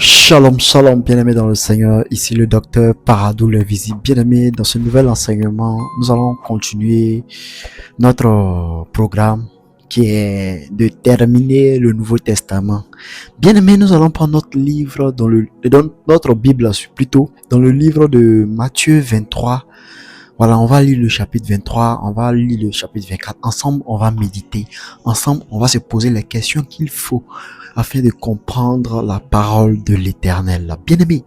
Shalom, shalom, bien-aimés dans le Seigneur. Ici le docteur Paradou le visible. Bien-aimés, dans ce nouvel enseignement, nous allons continuer notre programme qui est de terminer le Nouveau Testament. Bien-aimés, nous allons prendre notre livre dans notre Bible plutôt, dans le livre de Matthieu 23. Voilà, on va lire le chapitre 23, on va lire le chapitre 24. Ensemble, on va méditer. Ensemble, on va se poser les questions qu'il faut afin de comprendre la parole de l'Éternel. Bien-aimés,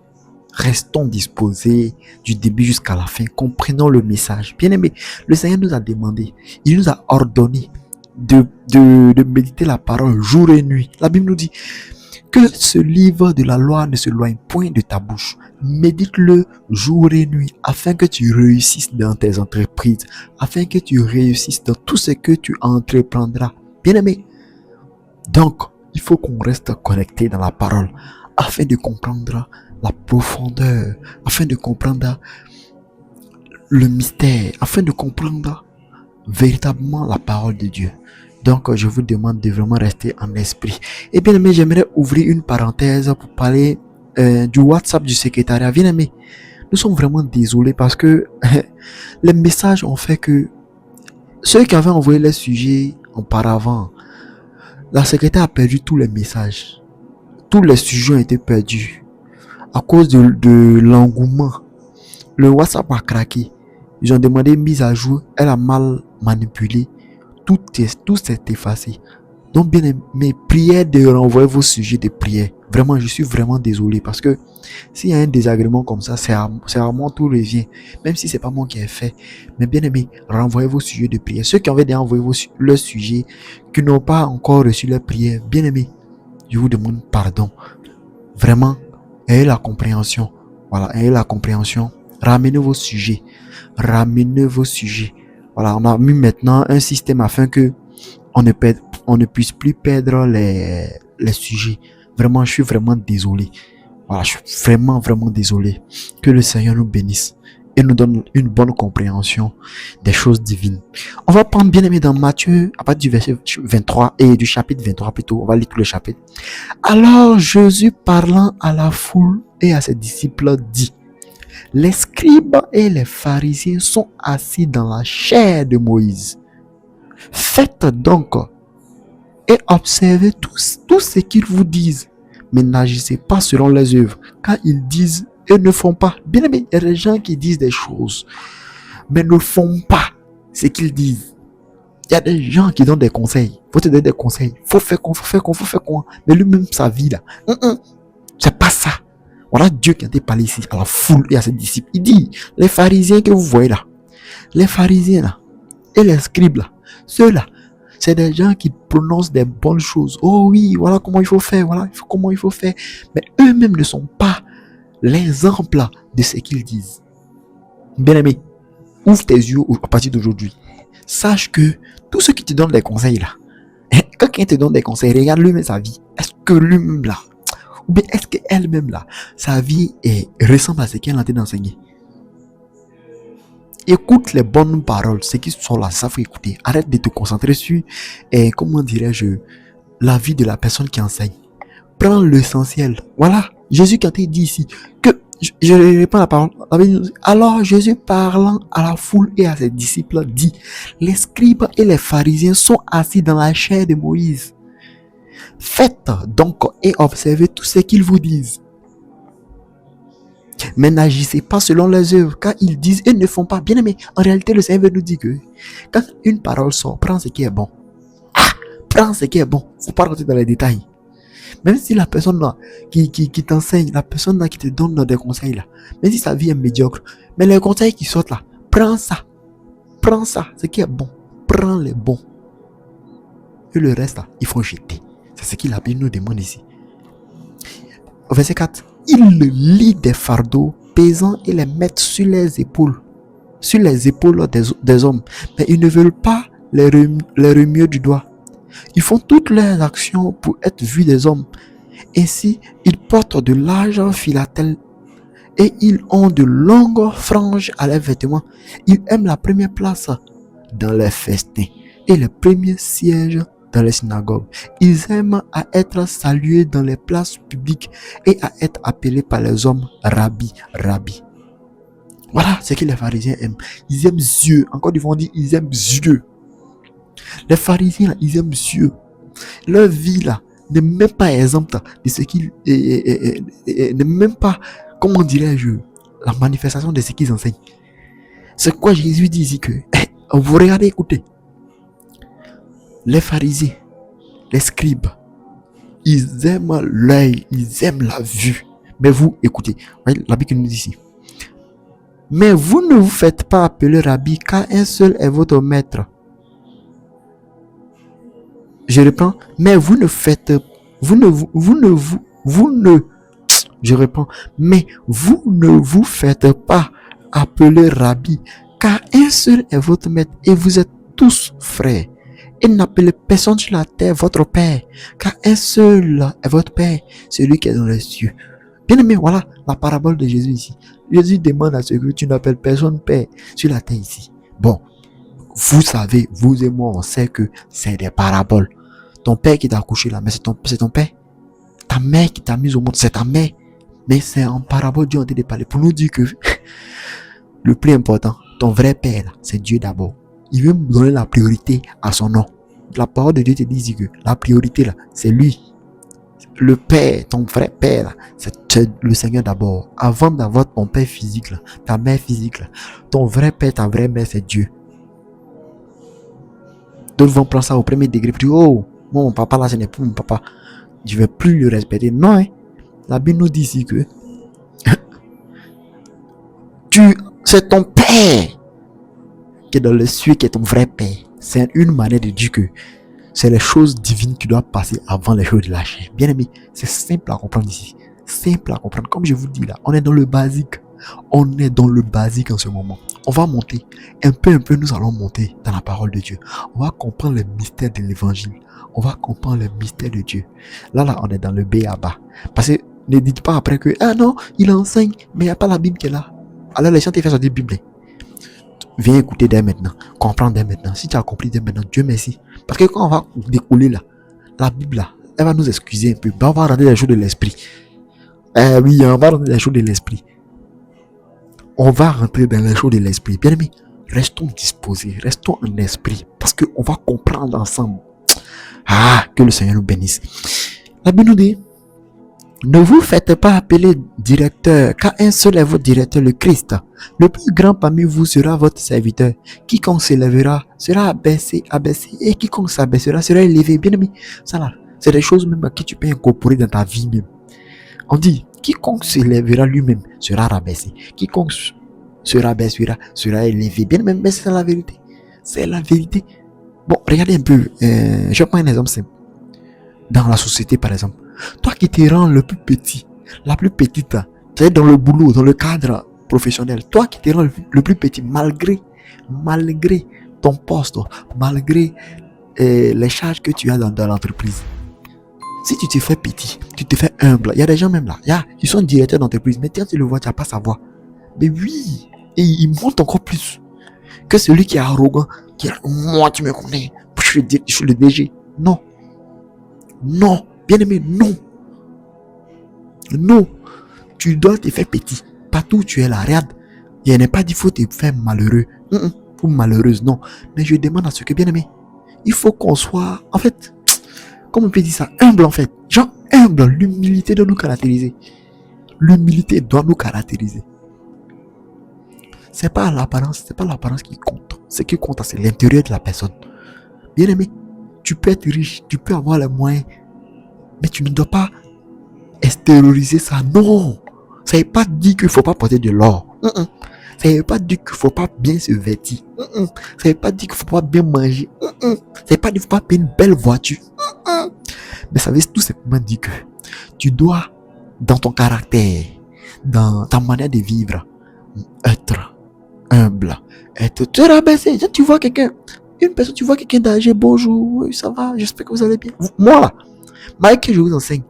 restons disposés du début jusqu'à la fin. Comprenons le message. Bien-aimés, le Seigneur nous a demandé, il nous a ordonné de méditer la parole jour et nuit. La Bible nous dit que ce livre de la loi ne se loigne point de ta bouche. Médite-le jour et nuit afin que tu réussisses dans tes entreprises, afin que tu réussisses dans tout ce que tu entreprendras. Bien-aimé, donc, il faut qu'on reste connecté dans la parole afin de comprendre la profondeur, afin de comprendre le mystère, afin de comprendre véritablement la parole de Dieu. Donc, je vous demande de vraiment rester en esprit. Et bien aimé, j'aimerais ouvrir une parenthèse pour parler du WhatsApp du secrétariat. Bien aimé, nous sommes vraiment désolés parce que les messages ont fait que ceux qui avaient envoyé les sujets auparavant, la secrétaire a perdu tous les messages. Tous les sujets ont été perdus à cause de l'engouement. Le WhatsApp a craqué. Ils ont demandé une mise à jour. Elle a mal manipulé. Tout s'est effacé. Donc, bien aimé, priez de renvoyer vos sujets de prière. Vraiment, je suis vraiment désolé parce que s'il y a un désagrément comme ça, c'est à moi tout revient. Même si c'est pas moi qui ai fait. Mais bien aimé, renvoyez vos sujets de prière. Ceux qui avaient déjà envoyé leurs sujets, qui n'ont pas encore reçu leur prière, bien aimé, je vous demande pardon. Vraiment, ayez la compréhension. Voilà, ayez la compréhension. Ramenez vos sujets. Ramenez vos sujets. Voilà, on a mis maintenant un système afin que on ne puisse plus perdre les sujets. Vraiment, je suis vraiment désolé. Voilà, je suis vraiment désolé. Que le Seigneur nous bénisse et nous donne une bonne compréhension des choses divines. On va prendre bien aimé dans Matthieu, à partir du verset 23 et du chapitre 23 plutôt. On va lire tout le chapitre. Alors Jésus parlant à la foule et à ses disciples dit: les scribes et les pharisiens sont assis dans la chair de Moïse. Faites donc et observez tout ce qu'ils vous disent, mais n'agissez pas selon les œuvres, car ils disent et ne font pas. Bien aimé, il y a des gens qui disent des choses, mais ne font pas ce qu'ils disent. Il y a des gens qui donnent des conseils. Faut te donner des conseils. Faut faire quoi. Mais lui-même, sa vie là, c'est pas ça. Voilà Dieu qui a été parlé ici à la foule et à ses disciples. Il dit, les pharisiens que vous voyez là, les pharisiens là, et les scribes là, ceux-là, c'est des gens qui prononcent des bonnes choses. Oh oui, voilà comment il faut faire, comment il faut faire. Mais eux-mêmes ne sont pas l'exemple de ce qu'ils disent. Bien aimé, ouvre tes yeux à partir d'aujourd'hui. Sache que tous ceux qui te donnent des conseils là, quand quelqu'un te donne des conseils, regarde lui-même sa vie. Est-ce que lui-même là, ou bien est-ce qu'elle-même là, sa vie ressemble à ce qu'elle a été enseigné? Écoute les bonnes paroles, ceux qui sont là, ça faut écouter. Arrête de te concentrer sur, comment dirais-je, la vie de la personne qui enseigne. Prends l'essentiel. Voilà, Jésus qui a été dit ici, que, je réponds la parole. Alors Jésus parlant à la foule et à ses disciples dit, les scribes et les pharisiens sont assis dans la chair de Moïse. Faites donc et observez tout ce qu'ils vous disent. Mais n'agissez pas selon les œuvres, car ils disent et ne font pas. Bien aimé, en réalité, le Seigneur nous dit que quand une parole sort, prends ce qui est bon. Prends ce qui est bon. Faut pas rentrer dans les détails. Même si la personne là qui t'enseigne, la personne là qui te donne des conseils là, même si sa vie est médiocre, mais les conseils qui sortent là, prends ça. Prends ça, ce qui est bon. Prends les bons. Et le reste là, il faut jeter. C'est ce qu'il a nous demande ici. Verset 4. Il lie des fardeaux pesants et les met sur les épaules des hommes. Mais ils ne veulent pas les remuer du doigt. Ils font toutes leurs actions pour être vus des hommes. Ainsi, ils portent de larges filatelles et ils ont de longues franges à leurs vêtements. Ils aiment la première place dans les festins et le premier siège dans les synagogues. Ils aiment à être salués dans les places publiques et à être appelés par les hommes rabbi, rabbi. Voilà ce que les pharisiens aiment. Ils aiment Dieu. Encore ils vont dire, ils aiment Dieu. Les pharisiens, là, ils aiment Dieu. Leur vie, là, n'est même pas exempte de ce qu'ils... n'est même pas, comment dirais-je, la manifestation de ce qu'ils enseignent. C'est quoi Jésus dit ici que... vous regardez, écoutez. Les pharisiens, les scribes, ils aiment l'œil, ils aiment la vue. Mais vous, écoutez, la Bible nous dit ici. Mais vous ne vous faites pas appeler rabbi, car un seul est votre maître. Je reprends. Mais vous ne faites, je reprends. Mais vous ne vous faites pas appeler rabbi, car un seul est votre maître et vous êtes tous frères. Et n'appelez personne sur la terre votre père, car un seul est votre père, celui qui est dans les cieux. Bien aimé, voilà la parabole de Jésus ici. Jésus demande à ce que tu n'appelles personne père sur la terre ici. Bon, vous savez, vous et moi, on sait que c'est des paraboles. Ton père qui t'a accouché là, mais c'est ton père. Ta mère qui t'a mis au monde, c'est ta mère. Mais c'est en parabole Dieu en train de parler pour nous dire que le plus important, ton vrai père là, c'est Dieu d'abord. Il veut donner la priorité à son nom. La parole de Dieu te dit que la priorité là, c'est lui. Le père, ton vrai père là, c'est le Seigneur d'abord. Avant d'avoir ton père physique là, ta mère physique là, ton vrai père, ta vraie mère, c'est Dieu. D'autres vont prendre ça au premier degré. Puis, oh, mon papa là, ce n'est plus mon papa. Je ne vais plus le respecter. Non, hein. La Bible nous dit ici que c'est ton père qui est dans le ciel, qui est ton vrai père. C'est une manière de dire que c'est les choses divines qui doivent passer avant les choses de la chair. Bien aimé, c'est simple à comprendre ici. Simple à comprendre. Comme je vous dis là, on est dans le basique. On est dans le basique en ce moment. On va monter. Un peu, nous allons monter dans la parole de Dieu. On va comprendre les mystères de l'évangile. On va comprendre les mystères de Dieu. Là, on est dans le B.A.B.A. Parce que ne dites pas après que, ah non, il enseigne, mais il n'y a pas la Bible qui est là. Alors les gens te font sortir la Bible. Viens écouter dès maintenant. Comprendre dès maintenant. Si tu as compris dès maintenant, Dieu merci. Parce que quand on va décoller là, la Bible là, elle va nous excuser un peu. On va rentrer dans les choses de l'esprit. Oui, on va rentrer dans les choses de l'esprit. On va rentrer dans les choses de l'esprit. Bien aimé, restons disposés, restons en esprit. Parce qu'on va comprendre ensemble. Ah, que le Seigneur nous bénisse. La Bible nous dit, ne vous faites pas appeler directeur, car un seul est votre directeur, le Christ. Le plus grand parmi vous sera votre serviteur. Quiconque s'élèvera sera abaissé, et quiconque s'abaissera sera élevé. Bien aimé, ça là, c'est des choses même que tu peux incorporer dans ta vie même. On dit, quiconque s'élèvera lui-même sera rabaissé. Quiconque se rabaissera sera élevé. Bien aimé, mais c'est la vérité. C'est la vérité. Bon, regardez un peu. Je prends un exemple simple. Dans la société, par exemple. Toi qui te rends le plus petit, la plus petite, tu es dans le boulot, dans le cadre professionnel. Toi qui te rends le plus petit, malgré ton poste, malgré les charges que tu as dans l'entreprise. Si tu te fais petit, tu te fais humble. Il y a des gens même là. Ils sont directeurs d'entreprise. Mais quand tu le vois, tu n'as pas sa voix. Mais oui. Et il monte encore plus que celui qui est arrogant. Qui est, moi, tu me connais. Je suis le DG. Non. Non. Bien aimé, non. Non. Tu dois te faire petit. Partout où tu es là, regarde. Il n'est pas dit qu'il faut te faire malheureux. Ou malheureuse, non. Mais je demande à ce que, bien aimé, il faut qu'on soit, en fait, comment on peut dire ça, humble en fait. Genre humble. L'humilité doit nous caractériser. L'humilité doit nous caractériser. C'est pas l'apparence qui compte. Ce qui compte, c'est l'intérieur de la personne. Bien aimé, tu peux être riche, tu peux avoir les moyens, mais tu ne dois pas extérioriser ça. Non. Ça ne veut pas dire qu'il ne faut pas porter de l'or. Ça ne veut pas dire qu'il ne faut pas bien se vêtir. Ça ne veut pas dire qu'il ne faut pas bien manger. Ça ne veut pas dire qu'il ne faut pas payer une belle voiture. Mais ça veut tout simplement dire que tu dois, dans ton caractère, dans ta manière de vivre, être humble, être te rabaisser. Tu vois quelqu'un, une personne, tu vois quelqu'un d'âgé, bonjour, oui, ça va, j'espère que vous allez bien. Moi là, malgré que je vous enseigne,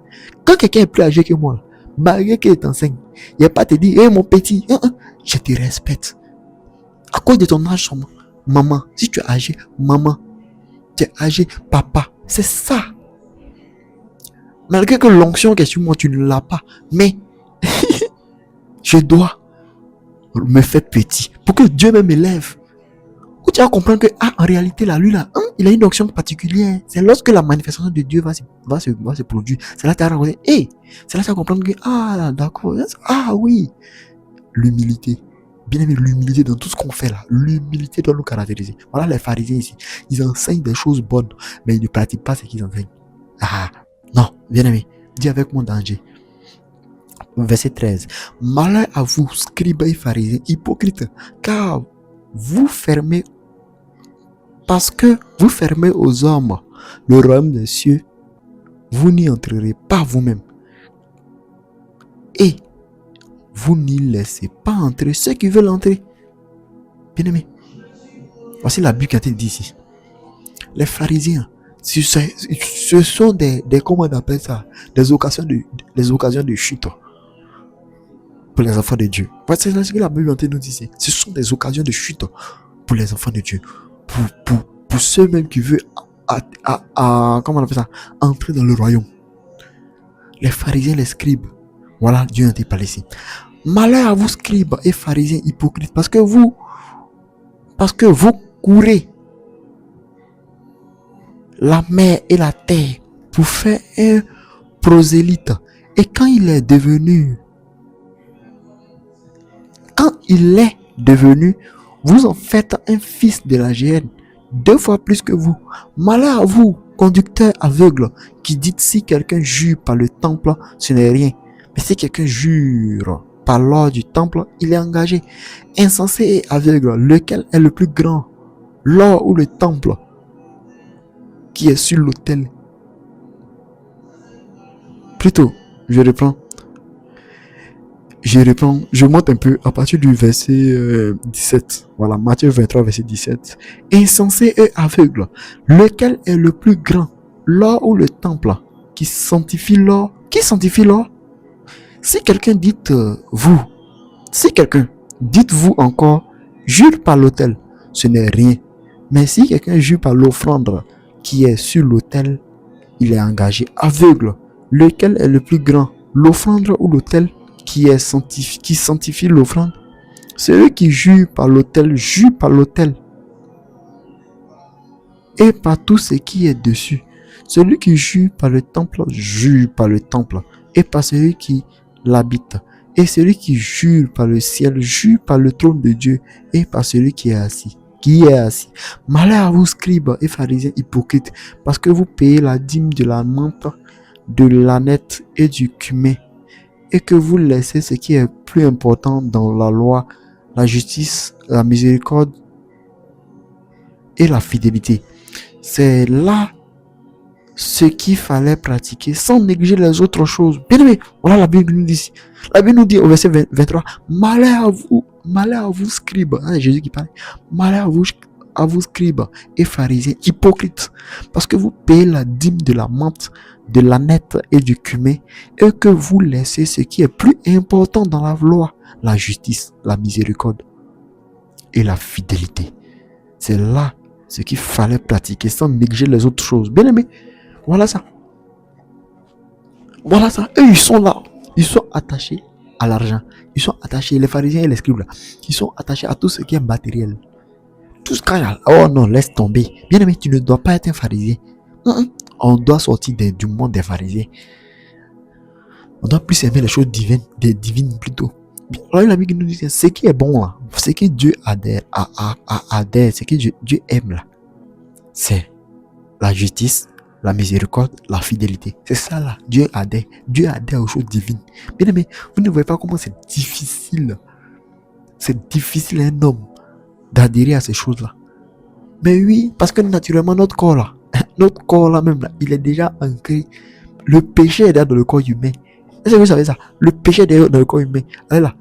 quand quelqu'un est plus âgé que moi, malgré qu'il t'enseigne, il n'y a pas te dire, hé mon petit, je te respecte. À cause de ton âge, maman, si tu es âgé, maman, tu es âgé, papa. C'est ça. Malgré que l'onction qui est sur moi, tu ne l'as pas. Mais je dois me faire petit pour que Dieu me m'élève. Où tu vas comprendre que, en réalité, là, lui, là, il a une onction particulière. C'est lorsque la manifestation de Dieu va se produire. C'est là que tu vas rencontrer. C'est là que tu vas comprendre que, d'accord. Oui. L'humilité. Bien aimé, l'humilité dans tout ce qu'on fait là. L'humilité doit nous caractériser. Voilà les pharisiens ici. Ils enseignent des choses bonnes, mais ils ne pratiquent pas ce qu'ils enseignent. Non, bien aimé. Dis avec mon danger. Verset 13. Malheur à vous, scribes et pharisiens, hypocrites, car vous fermez, parce que vous fermez aux hommes le royaume des cieux, vous n'y entrerez pas vous-même. Et vous n'y laissez pas entrer ceux qui veulent entrer. Bien aimé, voici la Bible qui a été dit ici. Les pharisiens, ce sont des comment on appelle ça, des occasions de chute pour les enfants de Dieu. Voici ce que la Bible nous dit ici. Ce sont des occasions de chute pour les enfants de Dieu. Pour ceux-mêmes qui veulent comment on appelle ça, entrer dans le royaume. Les pharisiens, les scribes. Voilà, Dieu a été parlé ici. Malheur à vous, scribes et pharisiens hypocrites, parce que vous courez la mer et la terre pour faire un prosélyte. Et quand il est devenu, vous en faites un fils de la géhenne, 2 fois plus que vous. Malheur à vous, conducteurs aveugles, qui dites si quelqu'un jure par le temple, ce n'est rien. Mais si quelqu'un jure par l'or du temple, il est engagé. Insensé et aveugle, lequel est le plus grand, l'or ou le temple qui est sur l'autel? Plutôt, je reprends, je monte un peu à partir du verset 17. Voilà, Matthieu 23, verset 17. Insensé et aveugle, lequel est le plus grand, l'or ou le temple qui sanctifie l'or? Qui sanctifie l'or? Si quelqu'un dites-vous encore, jure par l'autel, ce n'est rien. Mais si quelqu'un jure par l'offrande qui est sur l'autel, il est engagé. Aveugle, lequel est le plus grand, l'offrande ou l'autel qui sanctifie l'offrande? Celui qui jure par l'autel et par tout ce qui est dessus. Celui qui jure par le temple et par celui qui l'habite. Et celui qui jure par le ciel jure par le trône de Dieu et par celui qui est assis. Malheur à vous, scribes et pharisiens hypocrites, parce que vous payez la dîme de la menthe, de l'âneth et du cumin, et que vous laissez ce qui est plus important dans la loi, la justice, la miséricorde et la fidélité. C'est là ce qu'il fallait pratiquer sans négliger les autres choses. Bien aimé, voilà la Bible nous dit. La Bible nous dit au verset 23, malheur à vous scribes. Jésus qui parle. Malheur à vous scribes et pharisiens hypocrites, parce que vous payez la dîme de la menthe, de l'âneth et du cumin, et que vous laissez ce qui est plus important dans la loi, la justice, la miséricorde et la fidélité. C'est là ce qu'il fallait pratiquer sans négliger les autres choses. Bien aimé, voilà ça. Eux, ils sont là. Ils sont attachés à l'argent. Ils sont attachés, les pharisiens et les scribes là. Ils sont attachés à tout ce qui est matériel. Tout ce qu'il y a. Oh non, laisse tomber. Bien aimé, tu ne dois pas être un pharisien. On doit sortir du monde des pharisiens. On doit plus aimer les choses divines plutôt. Alors la Bible nous dit, ce qui est bon là, ce que Dieu adhère, ce que Dieu aime là, c'est la justice, la miséricorde, la fidélité. C'est ça là, Dieu adhère aux choses divines. Bien aimé, vous ne voyez pas comment c'est difficile à un homme d'adhérer à ces choses là. Mais oui, parce que naturellement notre corps là même là, il est déjà ancré. Le péché est dans le corps humain. Est-ce que vous savez ça? Le péché est dans le corps humain. Allez là,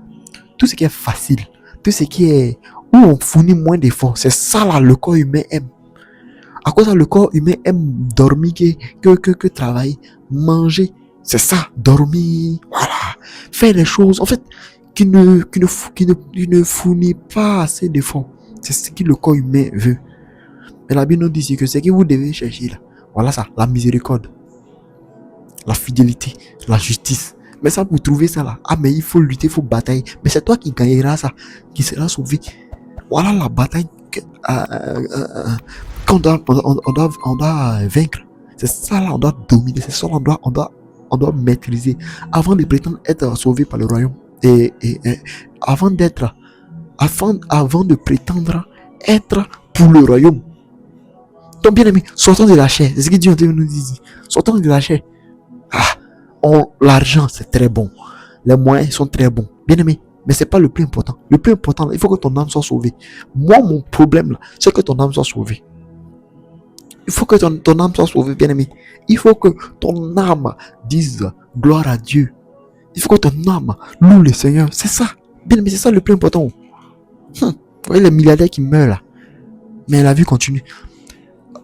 tout ce qui est facile, tout ce qui est où on fournit moins d'efforts, c'est ça là le corps humain aime. À cause de ça, le corps humain aime dormir que travailler, manger. C'est ça, dormir, voilà, faire les choses en fait qui ne fournit pas assez d'efforts. C'est ce que le corps humain veut. Mais la Bible nous dit que ce que vous devez chercher là, voilà ça, la miséricorde, la fidélité, la justice. Mais ça, pour trouver ça là, mais il faut lutter, il faut batailler. Mais c'est toi qui gagneras ça, qui sera sauvé. Voilà la bataille qu'on doit vaincre. C'est ça là, on doit dominer. C'est ça là, on doit maîtriser avant de prétendre être sauvé par le royaume. Et avant de prétendre être pour le royaume. Donc bien aimé, sortons de la chair. C'est ce que Dieu nous dit. Sortons de la chair. L'argent c'est très bon. Les moyens sont très bons. Bien aimé. Mais c'est pas le plus important. Le plus important, il faut que ton âme soit sauvée. Moi, mon problème, là, c'est que ton âme soit sauvée. Il faut que ton âme soit sauvée, bien aimé. Il faut que ton âme dise gloire à Dieu. Il faut que ton âme loue le Seigneur. C'est ça. Bien aimé, c'est ça le plus important. Vous voyez les milliardaires qui meurent là. Mais la vie continue.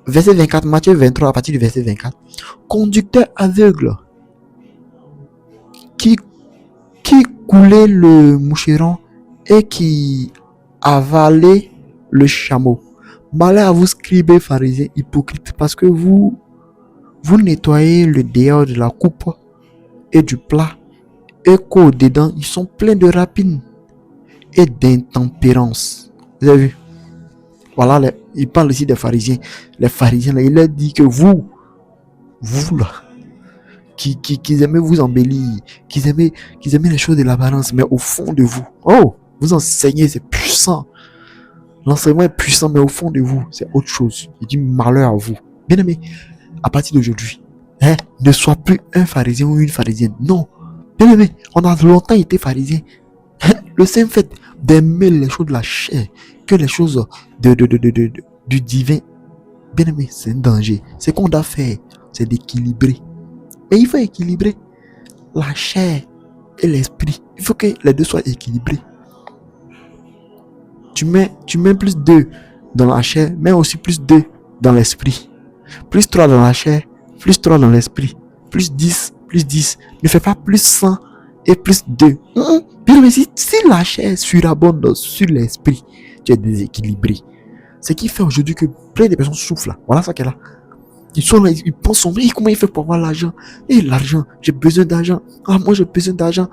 Verset 24, Matthieu 23, à partir du verset 24. Conducteur aveugle qui coulait le moucheron et qui avalait le chameau. Malheur à vous, scribes et pharisiens hypocrites, parce que vous nettoyez le dehors de la coupe et du plat, et qu'au-dedans, ils sont pleins de rapines et d'intempérance. Vous avez vu? Voilà, il parle ici des pharisiens. Les pharisiens, là, il leur dit que vous là, qui aimaient vous embellir, qui aimaient les choses de l'apparence, mais au fond de vous, vous enseignez, c'est puissant. L'enseignement est puissant, mais au fond de vous, c'est autre chose. Il dit malheur à vous. Bien aimé, à partir d'aujourd'hui, ne sois plus un pharisien ou une pharisienne. Non. Bien aimé, on a longtemps été pharisien. Le simple fait d'aimer les choses de la chair que les choses du divin, bien aimé, c'est un danger. Ce qu'on doit faire, c'est d'équilibrer. Mais il faut équilibrer la chair et l'esprit. Il faut que les deux soient équilibrés. Tu mets plus 2 dans la chair, mais aussi plus 2 dans l'esprit. Plus 3 dans la chair, plus 3 dans l'esprit. Plus 10. Ne fais pas plus 100 et plus 2. Bien, mais si la chair surabonde sur l'esprit, tu es déséquilibré. Ce qui fait aujourd'hui que plein de personnes souffrent là. Voilà ça qu'elle a. Ils sont là, ils pensent, mais comment il fait pour avoir l'argent? Et l'argent, j'ai besoin d'argent. Moi j'ai besoin d'argent.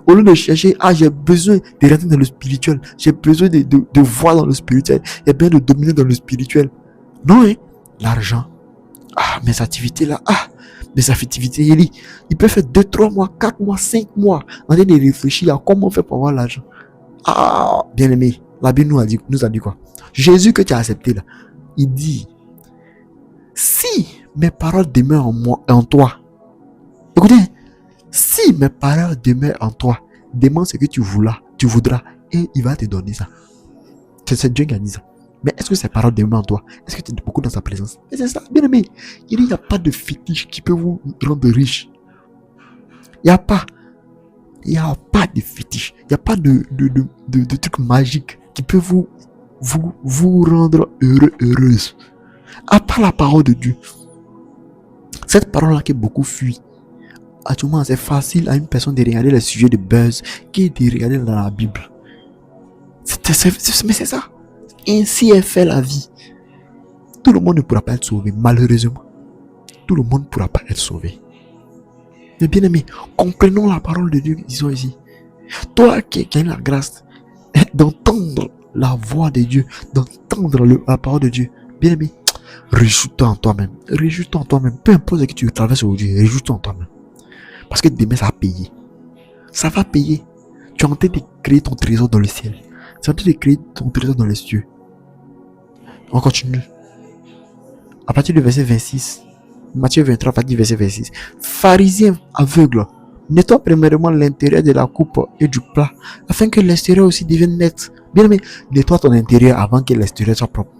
Au lieu de chercher, j'ai besoin de rentrer dans le spirituel. J'ai besoin de voir dans le spirituel. Et bien de dominer dans le spirituel. Non, l'argent. Mes activités là. Mes activités, il peut faire 2, 3 mois, 4 mois, 5 mois. En train de réfléchir à comment faire pour avoir l'argent. Bien aimé, la Bible nous a dit quoi? Jésus que tu as accepté là, il dit, si mes paroles demeurent en toi, écoutez, si mes paroles demeurent en toi, demande ce que tu voudras, et il va te donner ça. C'est Dieu qui a dit ça. Mais est-ce que ces paroles demeurent en toi? Est-ce que tu es beaucoup dans sa présence? Et c'est ça, bien aimé. Il n'y a pas de fétiche qui peut vous rendre riche. Il n'y a pas de fétiche. Il n'y a pas de truc magique qui peut vous rendre heureux, heureuse. À part la parole de Dieu. Cette parole-là qui est beaucoup fuit. Actuellement, c'est facile à une personne de regarder les sujets de buzz qui de regarder dans la Bible. Mais c'est ça. Ainsi est fait la vie. Tout le monde ne pourra pas être sauvé, malheureusement. Tout le monde ne pourra pas être sauvé. Mais bien aimé, comprenons la parole de Dieu, disons ici. Toi qui as la grâce d'entendre la voix de Dieu, d'entendre la parole de Dieu, bien aimé, réjouis-toi en toi-même. Réjouis-toi en toi-même. Peu importe ce que tu traverses aujourd'hui, réjouis-toi en toi-même. Parce que demain, ça va payer. Ça va payer. Tu es en train de créer ton trésor dans le ciel. Tu es en train de créer ton trésor dans les cieux. On continue. À partir du verset 26, Matthieu 23, à partir du verset 26. Pharisiens aveugles, nettoie premièrement l'intérieur de la coupe et du plat, afin que l'extérieur aussi devienne net. Bien aimé, nettoie ton intérieur avant que l'extérieur soit propre.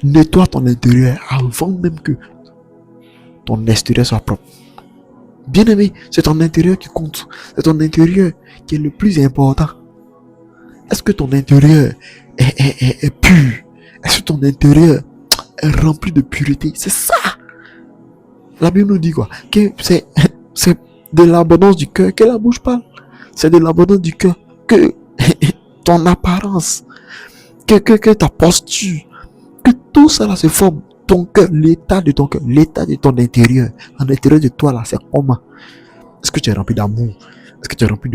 Nettoie ton intérieur avant même que ton extérieur soit propre. Bien aimé, c'est ton intérieur qui compte. C'est ton intérieur qui est le plus important. Est-ce que ton intérieur est pur? Est-ce que ton intérieur est rempli de pureté? C'est ça. La Bible nous dit quoi? Que c'est de l'abondance du cœur que la bouche parle. C'est de l'abondance du cœur que ton apparence, que ta posture, que Tout ça là se forme. Ton cœur, l'état de ton cœur, l'état de ton intérieur, en l'intérieur de toi là, c'est comment? Est-ce que tu es rempli d'amour? Est-ce que tu es rempli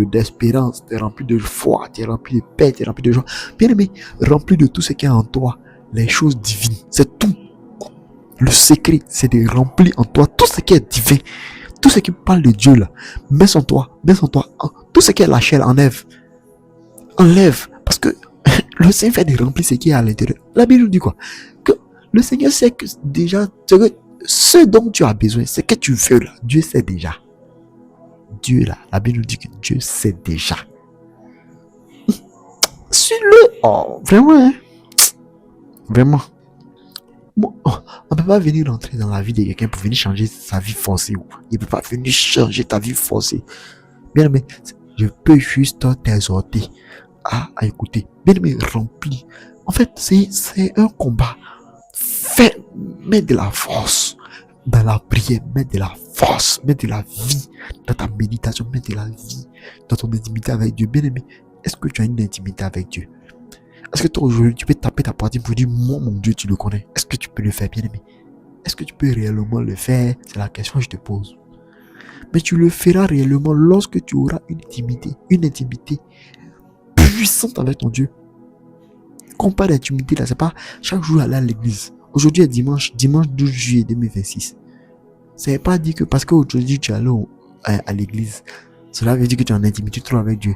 d'espérance? Tu es rempli de foi? Tu es rempli de paix? Tu es rempli de joie? Bien aimé, rempli de tout ce qui est en toi, les choses divines. C'est tout. Le secret, c'est de remplir en toi tout ce qui est divin. Tout ce qui parle de Dieu là. Mets en toi. Tout ce qui est la chair, enlève. Parce que le Seigneur fait de remplir ce qui est à l'intérieur. La Bible nous dit quoi? Que le Seigneur sait que déjà, ce dont tu as besoin, c'est que tu veux là. Dieu sait déjà. Dieu là, la Bible nous dit que Dieu sait déjà. Suis-le. Oh, vraiment, hein? Vraiment. Bon, on ne peut pas venir rentrer dans la vie de quelqu'un pour venir changer sa vie forcée. Il ne peut pas venir changer ta vie forcée. Bien aimé, je peux juste t'exhorter à écouter. Bien aimé, rempli. En fait, c'est un combat. Mets de la force dans la prière, mets de la force, mets de la vie dans ta méditation, mets de la vie dans ton intimité avec Dieu. Bien aimé, est-ce que tu as une intimité avec Dieu? Est-ce que toi aujourd'hui tu peux taper ta poitrine pour dire moi mon Dieu tu le connais? Est-ce que tu peux le faire, bien aimé? Est-ce que tu peux réellement le faire? C'est la question que je te pose. Mais tu le feras réellement lorsque tu auras une intimité puissante avec ton Dieu. Quand on parle d'intimité là, c'est pas chaque jour aller à l'église. Aujourd'hui est dimanche 12 juillet 2026. Ça veut pas dire que parce qu'aujourd'hui tu es allé à l'église, cela veut dire que tu es en intimité trop avec Dieu.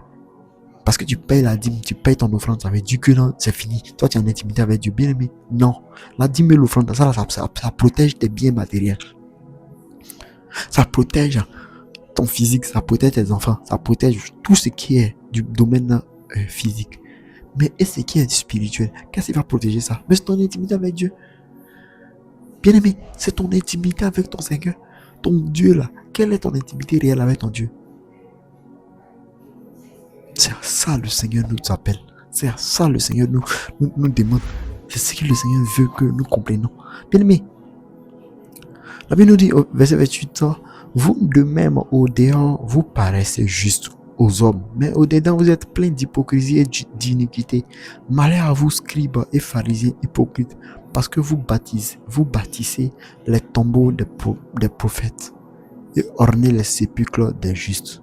Parce que tu payes la dîme, tu payes ton offrande, ça veut dire que non, c'est fini. Toi, tu es en intimité avec Dieu, bien aimé. Non. La dîme et l'offrande, ça protège tes biens matériels. Ça protège ton physique, ça protège tes enfants, ça protège tout ce qui est du domaine physique. Mais et ce qui est spirituel, qu'est-ce qui va protéger ça? Mais c'est ton intimité avec Dieu. Bien aimé, c'est ton intimité avec ton Seigneur, ton Dieu là. Quelle est ton intimité réelle avec ton Dieu? C'est à ça le Seigneur nous appelle. C'est à ça le Seigneur nous demande. C'est ce que le Seigneur veut que nous comprenions. Bien aimé, la Bible nous dit au verset 28, vous de même au dehors, vous paraissez juste aux hommes, mais au dedans vous êtes plein d'hypocrisie et d'iniquité. Malheur à vous, scribes et pharisiens hypocrites, parce que vous bâtissez les tombeaux des prophètes et ornez les sépulcres des justes.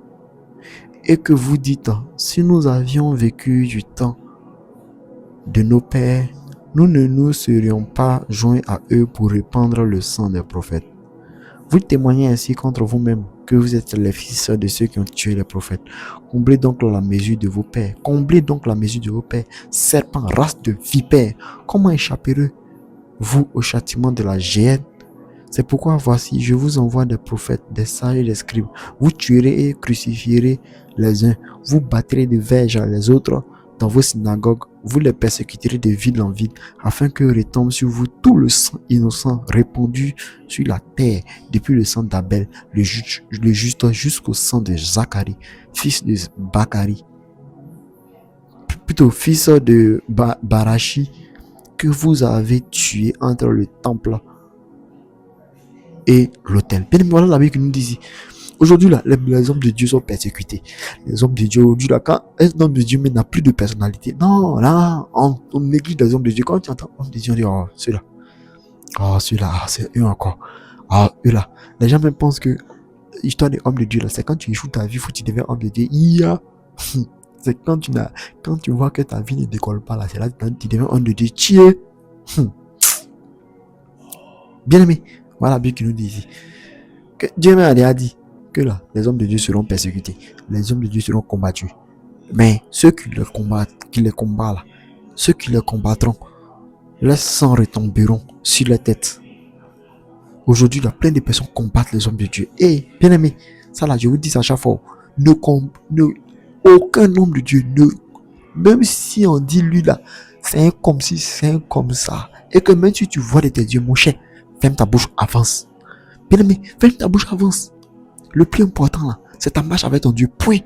Et que vous dites, si nous avions vécu du temps de nos pères, nous ne nous serions pas joints à eux pour répandre le sang des prophètes. Vous témoignez ainsi contre vous-même que vous êtes les fils de ceux qui ont tué les prophètes. Comblez donc la mesure de vos pères. Comblez donc la mesure de vos pères. Serpents, race de vipères, comment échapperez-vous au châtiment de la géhenne? C'est pourquoi voici, je vous envoie des prophètes, des sages et des scribes. Vous tuerez et crucifierez les uns. Vous battrez de verges les autres dans vos synagogues. Vous les persécuterez de ville en ville, afin que retombe sur vous tout le sang innocent répandu sur la terre, depuis le sang d'Abel, le juste jusqu'au sang de Zacharie, fils de Bachari, plutôt fils de Barachi, que vous avez tué entre le temple et l'autel. Bien, voilà la Bible qui nous dit ici. Aujourd'hui, là, les hommes de Dieu sont persécutés. Les hommes de Dieu, aujourd'hui, là, quand un homme de Dieu n'a plus de personnalité, non, là, on néglige les hommes de Dieu. Quand tu entends homme de Dieu, on dit, oh, celui-là, c'est eux encore. Ah, eux là. Les gens même pensent que l'histoire des hommes de Dieu, là, c'est quand tu échoues ta vie, faut que tu deviens homme de Dieu. C'est quand tu vois que ta vie ne décolle pas, là, c'est là que tu deviens homme de Dieu. Tiens. Bien aimé, voilà la Bible qui nous dit ici. Que Dieu a dit que là, les hommes de Dieu seront persécutés, les hommes de Dieu seront combattus. Mais ceux qui les combattent là, ceux qui les combattront, leurs sangs retomberont sur leur tête. Aujourd'hui, il y a plein de personnes qui combattent les hommes de Dieu. Et bien aimé, ça là, je vous dis ça à chaque fois. Aucun homme de Dieu, même si on dit lui là, c'est un comme si, c'est un comme ça. Et que même si tu vois de tes yeux, mon cher, ferme ta bouche, avance. Bien aimé, ferme ta bouche, avance. Le plus important là, c'est ta marche avec ton Dieu. Point.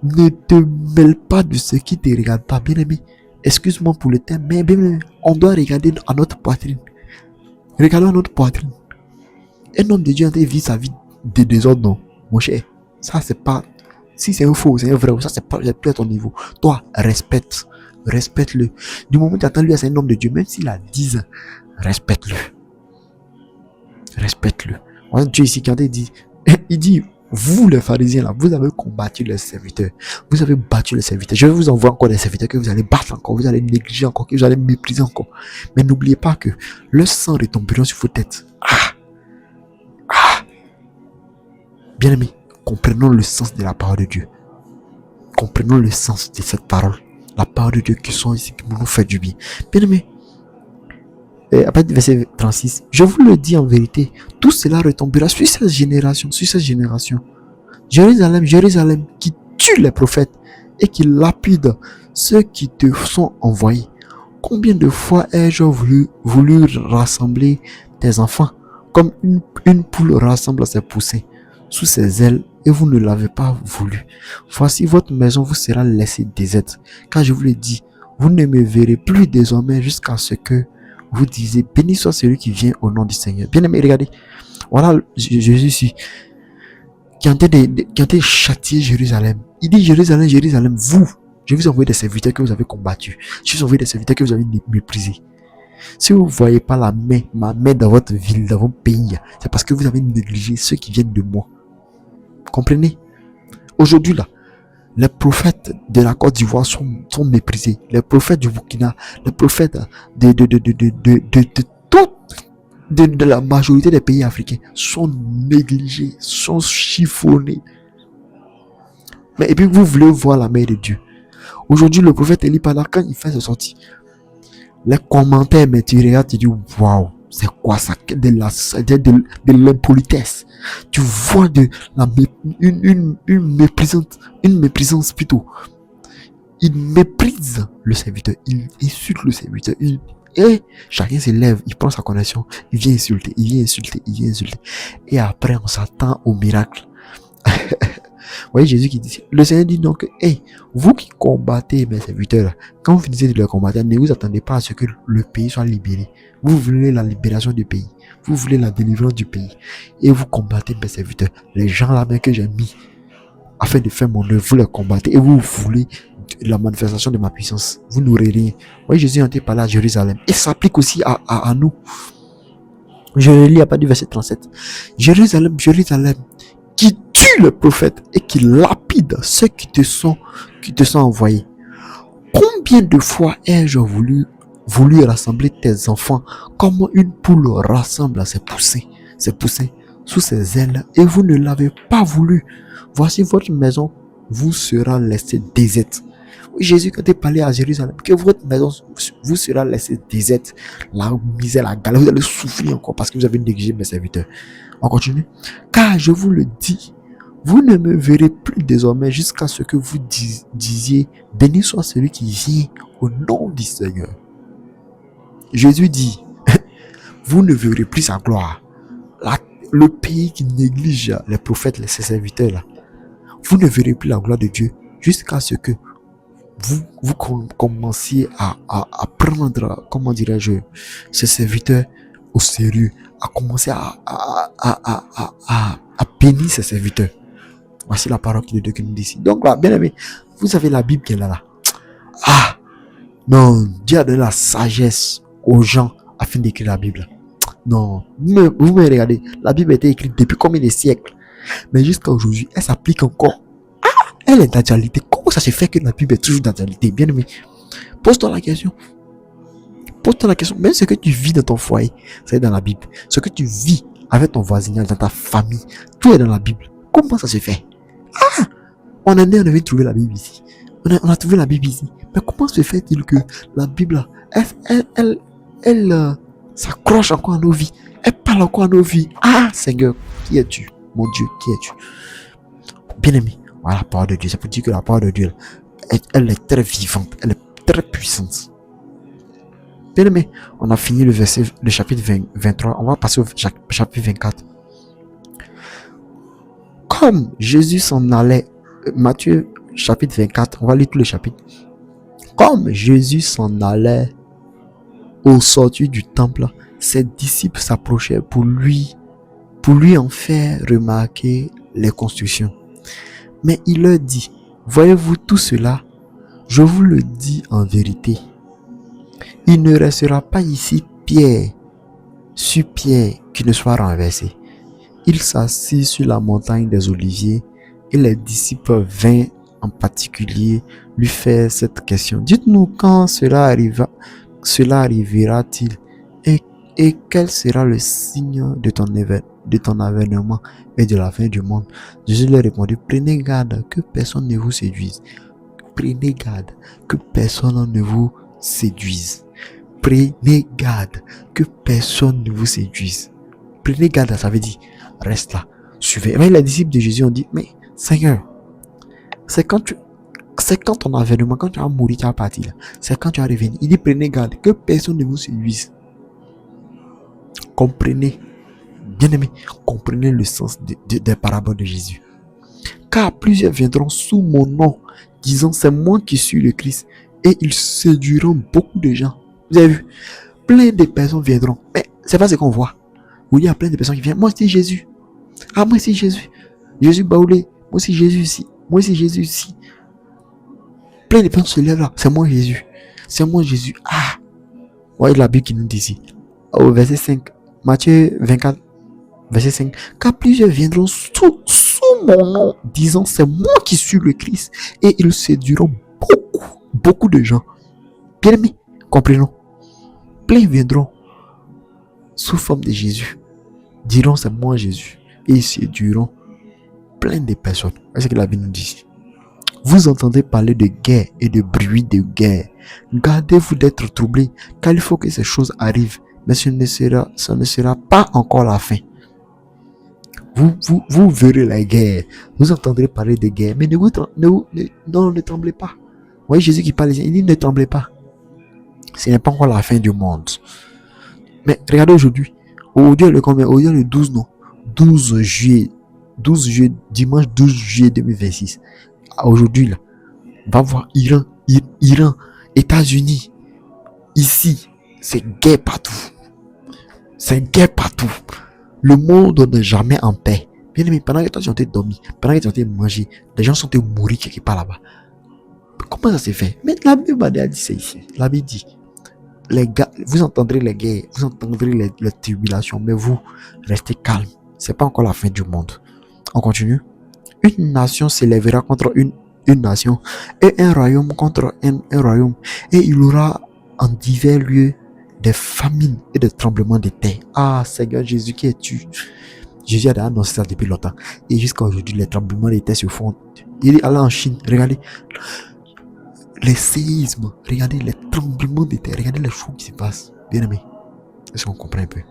Ne te mêle pas de ce qui ne te regarde pas. Bien aimé, excuse-moi pour le terme, mais bien aimé, on doit regarder à notre poitrine. Regardons à notre poitrine. Un homme de Dieu vit sa vie de désordre, non. Mon cher, ça c'est pas. Si c'est un faux, c'est un vrai, ça c'est pas plus à ton niveau. Toi, respecte respecte-le. Du moment où tu attends lui, c'est un homme de Dieu, même s'il a 10 ans, respecte-le. Respecte-le. Voilà Dieu ici, quand il dit, vous les pharisiens là, vous avez combattu les serviteurs. Vous avez battu les serviteurs. Je vais vous envoyer encore des serviteurs que vous allez battre encore, vous allez négliger encore, que vous allez mépriser encore. Mais n'oubliez pas que le sang retombera sur vos têtes. Bien aimé, comprenons le sens de la parole de Dieu. Comprenons le sens de cette parole. La parole de Dieu qui sont ici, qui nous fait du bien. Bien aimé, après verset 36, je vous le dis en vérité, tout cela retombera sur cette génération, Jérusalem, Jérusalem, qui tue les prophètes et qui lapide ceux qui te sont envoyés. Combien de fois ai-je voulu rassembler tes enfants, comme une poule rassemble ses poussins sous ses ailes, et vous ne l'avez pas voulu. Voici votre maison vous sera laissée déserte. Car je vous le dis, vous ne me verrez plus désormais jusqu'à ce que vous disiez, béni soit celui qui vient au nom du Seigneur. Bien aimé, regardez. Voilà Jésus ici, qui a été châtié Jérusalem. Il dit, Jérusalem, Jérusalem, vous, je vous envoie des serviteurs que vous avez combattus. Je vous envoie des serviteurs que vous avez méprisés. Si vous ne voyez pas ma main dans votre ville, dans votre pays, c'est parce que vous avez négligé ceux qui viennent de moi. Comprenez? Aujourd'hui là, les prophètes de la Côte d'Ivoire sont méprisés. Les prophètes du Burkina, les prophètes de la majorité des pays africains sont négligés, sont chiffonnés. Mais et puis vous voulez voir la main de Dieu. Aujourd'hui, le prophète Élie, quand il fait ses sorties, les commentaires, mais tu regardes, tu dis waouh, c'est quoi ça? De l'impolitesse. Tu vois une méprisance plutôt. Il méprise le serviteur, il insulte le serviteur, et chacun se lève, il prend sa connexion, il vient insulter. Et après, on s'attend au miracle. Vous voyez Jésus qui dit, le Seigneur dit donc, vous qui combattez mes serviteurs, quand vous finissez de les combattre, ne vous attendez pas à ce que le pays soit libéré. Vous voulez la libération du pays, vous voulez la délivrance du pays, et vous combattez mes serviteurs. Les gens là-bas que j'ai mis afin de faire mon œuvre, vous les combattez, et vous voulez la manifestation de ma puissance. Vous n'aurez rien. Vous voyez Jésus a été parlé à Jérusalem, et ça s'applique aussi à nous. Je lis à partir du verset 37. Jérusalem, Jérusalem, qui tue le prophète et qui lapide ceux qui te sont envoyés. Combien de fois ai-je voulu rassembler tes enfants comme une poule rassemble ses poussins sous ses ailes, et vous ne l'avez pas voulu. Voici votre maison vous sera laissée déserte. Jésus quand il parlait à Jérusalem, que votre maison vous sera laissée déserte, la misère, la galère, vous allez souffrir encore parce que vous avez négligé mes serviteurs. On continue. Car je vous le dis, vous ne me verrez plus désormais jusqu'à ce que vous disiez, béni soit celui qui vient au nom du Seigneur. Jésus dit, vous ne verrez plus sa gloire. Le pays qui néglige les prophètes, ses serviteurs là, vous ne verrez plus la gloire de Dieu jusqu'à ce que vous commenciez à prendre, comment dirais-je, ces serviteurs au sérieux, à commencer à bénir ses serviteurs. Voici la parole de Dieu qui nous dit ici. Donc là, bien aimé, vous avez la Bible qui est là. Non, Dieu a donné la sagesse aux gens afin d'écrire la Bible. Non, vous me regardez, la Bible a été écrite depuis combien de siècles, mais jusqu'à aujourd'hui, elle s'applique encore. Elle est d'actualité. Comment ça se fait que la Bible est toujours d'actualité? Bien aimé, pose-toi la question. Même ce que tu vis dans ton foyer, c'est dans la Bible. Ce que tu vis avec ton voisinage, dans ta famille, tout est dans la Bible. Comment ça se fait? On avait trouvé la Bible ici. On a trouvé la Bible ici. Mais comment se fait-il que la Bible, elle s'accroche encore à nos vies? Elle parle encore à nos vies. Seigneur, qui es-tu? Mon Dieu, qui es-tu? Bien aimé, voilà la parole de Dieu. Ça peut dire que la parole de Dieu, elle est très vivante, elle est très puissante. Bien aimé, on a fini le chapitre 23. On va passer au chapitre 24. Comme Jésus s'en allait, Matthieu chapitre 24, on va lire tout le chapitre. Comme Jésus s'en allait au sortir du temple, ses disciples s'approchaient pour lui en faire remarquer les constructions. Mais il leur dit, voyez-vous tout cela? Je vous le dis en vérité, il ne restera pas ici pierre sur pierre qui ne soit renversé. Il s'assit sur la montagne des Oliviers et les disciples vinrent en particulier lui faire cette question. Dites-nous quand cela arrivera-t-il et quel sera le signe de ton avènement et de la fin du monde? Jésus leur répondit, prenez garde que personne ne vous séduise. Prenez garde que personne ne vous séduise. Prenez garde que personne ne vous séduise. Prenez garde, ça veut dire, reste là, suivez. Mais les disciples de Jésus ont dit, mais Seigneur, c'est quand ton avènement, quand tu vas mourir, tu vas partir là. C'est quand tu vas revenir. Il dit, prenez garde que personne ne vous séduise. Comprenez, bien aimé, comprenez le sens des paraboles de Jésus. Car plusieurs viendront sous mon nom, disant, c'est moi qui suis le Christ, et ils séduiront beaucoup de gens. Vous avez vu, plein de personnes viendront, mais c'est pas ce qu'on voit. Où il y a plein de personnes qui viennent, moi c'est Jésus. Ah, moi c'est Jésus. Jésus Baoulé, moi c'est Jésus ici. Moi c'est Jésus ici. Plein de personnes se lèvent là, c'est moi Jésus. C'est moi Jésus. Ah, voyez la Bible qui nous dit ici. Au verset 5, Matthieu 24, verset 5. Car plusieurs viendront sous mon nom, disant, c'est moi qui suis le Christ, et ils séduiront beaucoup de gens. Bien aimés, comprenons. Plein viendront sous forme de Jésus, diront, c'est moi Jésus, et ils séduiront plein de personnes. C'est ce que la Bible nous dit. Vous entendez parler de guerre et de bruit de guerre. Gardez-vous d'être troublés, car il faut que ces choses arrivent, mais ce ne sera pas encore la fin. Vous verrez la guerre, vous entendrez parler de guerre, mais ne tremblez pas. Vous voyez Jésus qui parle, il dit, ne tremblez pas. Ce n'est pas encore la fin du monde. Mais regardez aujourd'hui. Aujourd'hui, le combien? Aujourd'hui, le 12, non? 12 juillet. Dimanche 12 juillet 2026. Aujourd'hui, là, on va voir Iran, États-Unis. Ici, c'est guerre partout. C'est guerre partout. Le monde n'est jamais en paix. Bien aimé, pendant que toi tu es en train de dormir, pendant que tu es en train de manger, les gens sont en train de mourir quelque part là-bas. Comment ça s'est fait? Mais la Bible a dit ça ici. La Bible dit, les gars, vous entendrez les guerres, vous entendrez les tribulations, mais vous, restez calme. C'est pas encore la fin du monde. On continue. Une nation s'élèvera contre une nation, et un royaume contre un royaume, et il y aura en divers lieux des famines et des tremblements de terre. Ah, Seigneur Jésus, qui es-tu? Jésus a annoncé ça depuis longtemps. Et jusqu'à aujourd'hui, les tremblements de terre se font. Il est allé en Chine, regardez. Les séismes, regardez les tremblements de terre, regardez les choses qui se passent. Bien aimé, est-ce qu'on comprend un peu?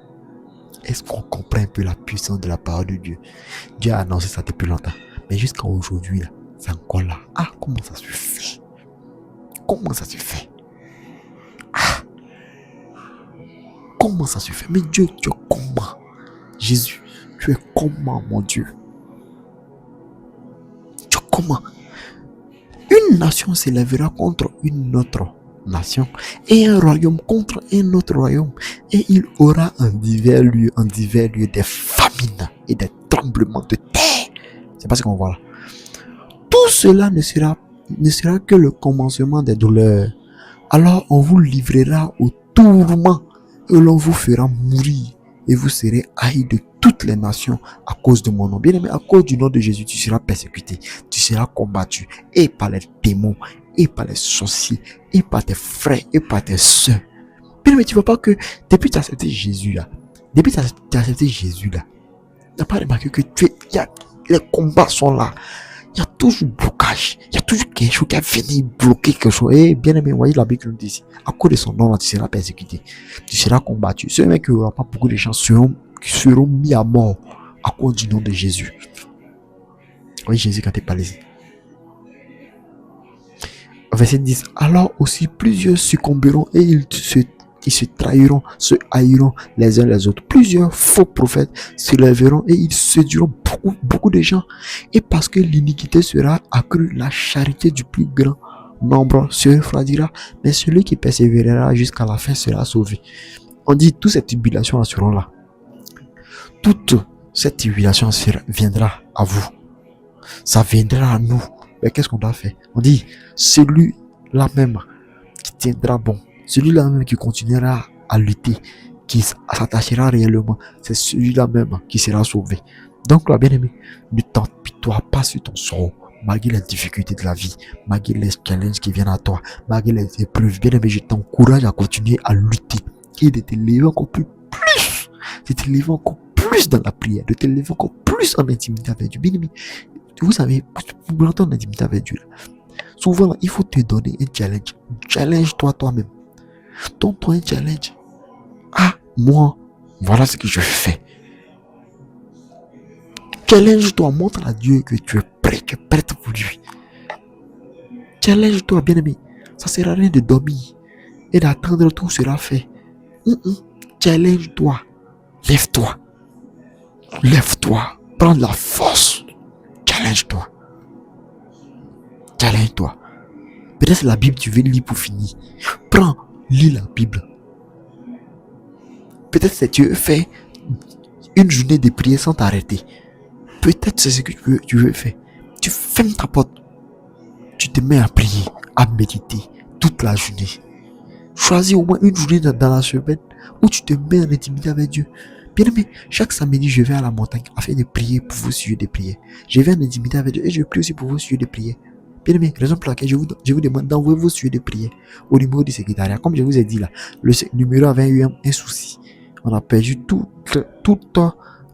Est-ce qu'on comprend un peu la puissance de la parole de Dieu? Dieu a annoncé ça depuis longtemps. Mais jusqu'à aujourd'hui, là, c'est encore là. Ah, comment ça se fait? Comment ça se fait? Ah, comment ça se fait? Mais Dieu, tu es comment? Jésus, tu es comment, mon Dieu? Tu es comment? Une nation s'élèvera contre une autre nation, et un royaume contre un autre royaume, et il aura en divers lieux des famines et des tremblements de terre. C'est pas ce qu'on voit là. Tout cela ne sera que le commencement des douleurs. Alors on vous livrera au tourment, et l'on vous fera mourir, et vous serez haïs de toutes les nations à cause de mon nom. Bien aimé, à cause du nom de Jésus, tu seras persécuté, tu seras combattu, et par les démons, et par les sorciers, et par tes frères, et par tes soeurs. Bien aimé, tu vois pas que depuis que tu as accepté Jésus là, tu n'as pas remarqué que les combats sont là. Il y a toujours blocage, il y a toujours quelque chose qui a venu bloquer quelque chose. Et bien aimé, voyez la Bible qui nous dit ici, à cause de son nom là, tu seras persécuté, tu seras combattu. Ce mec, il n'y aura pas beaucoup de gens seront mis à mort à cause du nom de Jésus. Oui, Jésus quand il parle ici. Verset 10. Alors aussi plusieurs succomberont et ils se trahiront, se haïront les uns les autres. Plusieurs faux prophètes se lèveront et ils séduiront beaucoup de gens. Et parce que l'iniquité sera accrue, la charité du plus grand nombre se refroidira, mais celui qui persévérera jusqu'à la fin sera sauvé. On dit toutes ces tribulations seront là. Toute cette tribulation viendra à vous. Ça viendra à nous. Mais qu'est-ce qu'on doit faire? On dit, celui-là même qui tiendra bon, celui-là même qui continuera à lutter, qui s'attachera réellement, c'est celui-là même qui sera sauvé. Donc, là, bien aimé, ne t'empile-toi pas sur ton sort, malgré les difficultés de la vie, malgré les challenges qui viennent à toi, malgré les épreuves. Bien aimé, je t'encourage à continuer à lutter et de t'élever encore plus, de t'élever encore plus dans la prière, de t'élever encore plus en intimité avec Dieu. Bien aimé, vous savez, pour entrer en intimité avec Dieu, souvent, là, il faut te donner un challenge. Challenge-toi toi-même. Donne-toi un challenge. Ah, moi, voilà ce que je fais. Challenge-toi, montre à Dieu que tu es prêt, que tu es prête pour lui. Challenge-toi, bien-aimé. Ça ne sert à rien de dormir et d'attendre tout sera fait. Challenge-toi. Lève-toi. Lève-toi. Prends de la force. Challenge-toi. Challenge-toi. Peut-être c'est la Bible, tu veux lire pour finir. Prends, lis la Bible. Peut-être c'est tu fais une journée de prière sans t'arrêter. Peut-être c'est ce que tu veux faire. Tu fermes ta porte. Tu te mets à prier, à méditer toute la journée. Choisis au moins une journée dans la semaine où tu te mets en intimité avec Dieu. Bien aimé, chaque samedi, je vais à la montagne afin de prier pour vos sujets de prière. Je vais en intimité avec Dieu et je prie aussi pour vos sujets de prière. Bien aimé, raison pour laquelle je vous demande d'envoyer vos sujets de prière au numéro du secrétariat. Comme je vous ai dit là, le numéro avait eu un souci. On a perdu toutes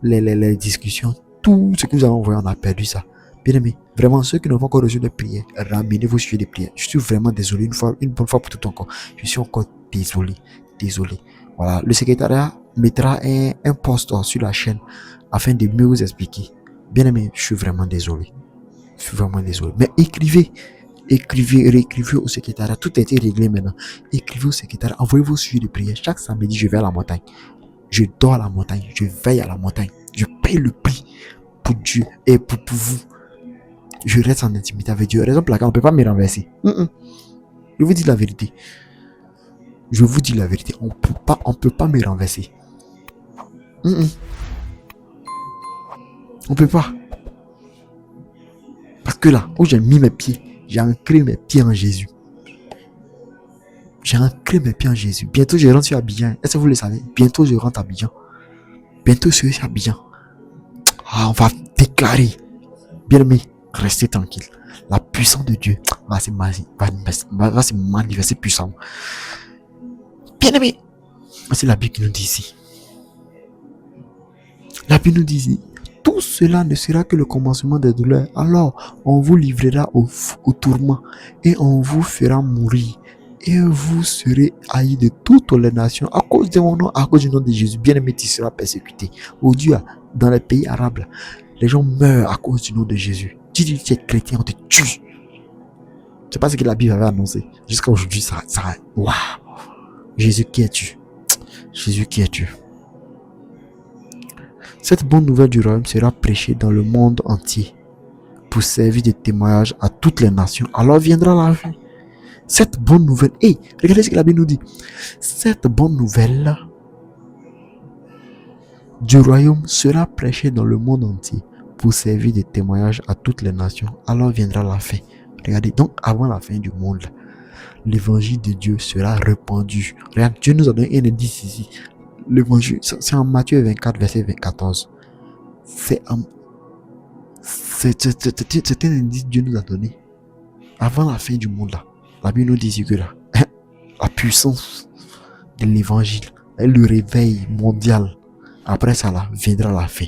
les discussions, tout ce que nous avons envoyé, on a perdu ça. Bien aimé, vraiment, ceux qui n'ont pas encore reçu de prière, ramenez vos sujets de prière. Je suis vraiment désolé, une bonne fois pour tout encore. Je suis encore désolé. Voilà, le secrétariat mettra un post sur la chaîne afin de mieux vous expliquer. Bien aimé, je suis vraiment désolé. Mais écrivez au secrétariat. Tout a été réglé maintenant. Écrivez au secrétariat, envoyez vos sujets de prière. Chaque samedi, je vais à la montagne. Je dors à la montagne, je veille à la montagne. Je paye le prix pour Dieu et pour vous. Je reste en intimité avec Dieu. Raison pour laquelle on ne peut pas me renverser. Je vous dis la vérité. On peut pas me renverser. On peut pas. Parce que là, où j'ai mis mes pieds, j'ai ancré mes pieds en Jésus. Bientôt, je rentre sur Abidjan. Est-ce que vous le savez? Bientôt, je rentre à Abidjan. Bientôt, je serai sur Abidjan. On va déclarer. Bien aimé, restez tranquille. La puissance de Dieu va se manifester puissamment. Bien aimé, c'est la Bible qui nous dit ici. La Bible nous dit ici, tout cela ne sera que le commencement des douleurs. Alors, on vous livrera au tourment et on vous fera mourir. Et vous serez haïs de toutes les nations à cause de mon nom, à cause du nom de Jésus. Bien aimé, tu seras persécuté. Oh Dieu, dans les pays arabes, les gens meurent à cause du nom de Jésus. Tu dis que tu es chrétien, on te tue. C'est pas ce que la Bible avait annoncé. Jusqu'à aujourd'hui, ça. Waouh! Jésus qui es-tu? Cette bonne nouvelle du royaume sera prêchée dans le monde entier pour servir de témoignage à toutes les nations. Alors viendra la fin. Cette bonne nouvelle, regardez ce que la Bible nous dit. Cette bonne nouvelle du royaume sera prêchée dans le monde entier pour servir de témoignage à toutes les nations. Alors viendra la fin. Regardez, donc avant la fin du monde, l'évangile de Dieu sera répandu. Regarde, Dieu nous a donné un indice ici. L'évangile, c'est en Matthieu 24, verset 14. C'est un indice que Dieu nous a donné. Avant la fin du monde, là, la Bible nous dit que là, la puissance de l'évangile et le réveil mondial, après ça, là, viendra la fin.